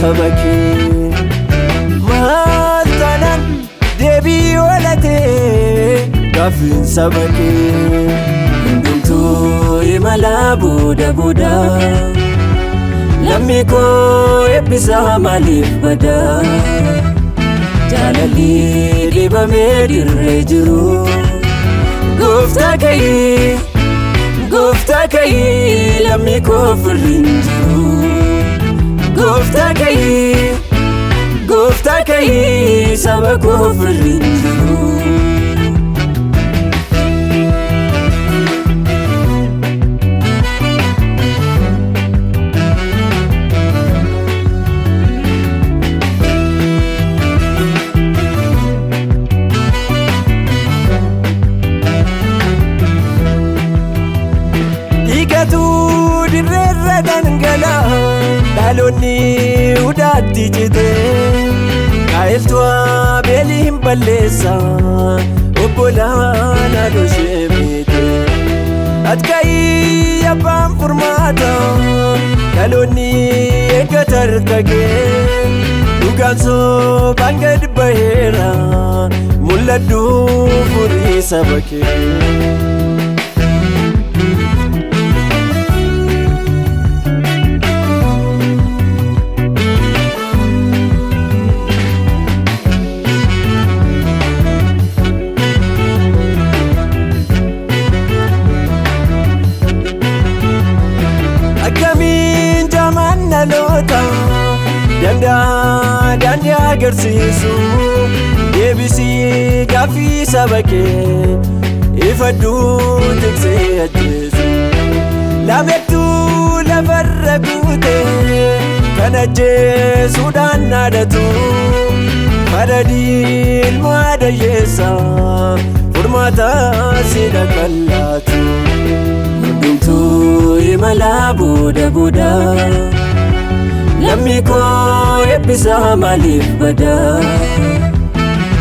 sabaki maltanan debi walate gafin sabaki ndumtu imala buda lamiko ebisa malif bada jalali dibame dirrejiru gufta kai lamiko frinjiru gufta kai sabako frinjiru daloni udatti jite kaeltwa belim balesa obolana do shemite atkai yapam furmata daloni egatar kage duganso bangad bahera muladu furi sabake danda agarsiisu deebisi gaaffii saba kee ifadhu tiksee ajjeesu lamettuu lafarra guutee kan ajjeesuudhaan naadatu fadadii ilmoo adayyeessa furmaata sida qallaatu hundumtuu imala buda lamiko ebisa malif bada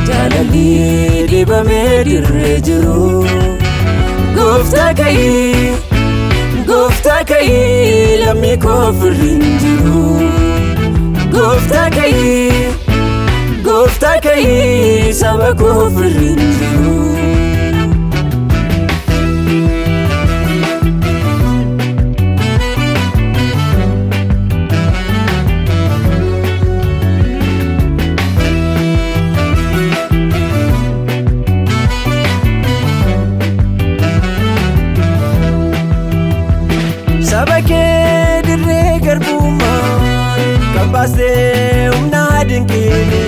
jalali dibame dirrejiru gufta kai lamiko frinjiru gufta kai sabako frinjiru sabake dirre garbuma kambaste umna dinkini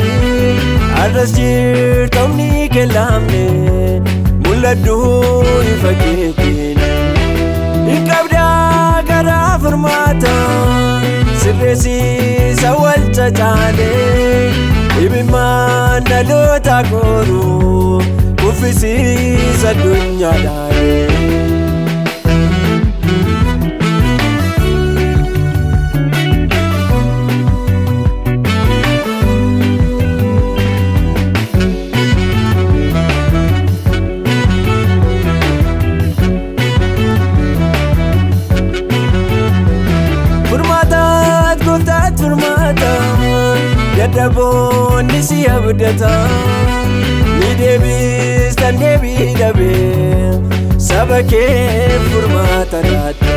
arrasjir tamni kelamne muladu ifaketini ikabda gara furmata sirresi sawal chachale ibiman dalota koru kufisi sa dunya dare Yadabon nisi abdata ni debis tan debi dabe sabake furmata data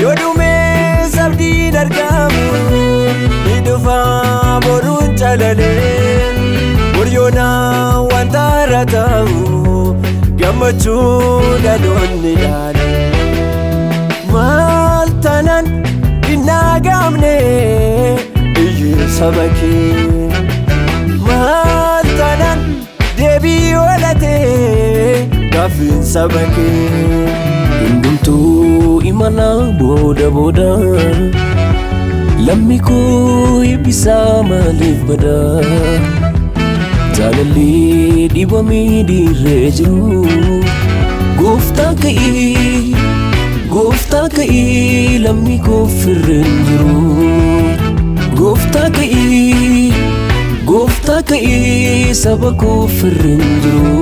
yodume sabdi dargamu idufa borun chalale buryona wantaratahu gamachu dalon nidale sabakee maal tanan deebii olatee gaaffiin sabakee hundumtuu imana booda lammi koo ibisaa maaliif bada jaalalli dhibamee dhiirree jiru gooftaa ka'ii lammi koo firreen jiru gooftaa ka'ii saba koo firreen jiru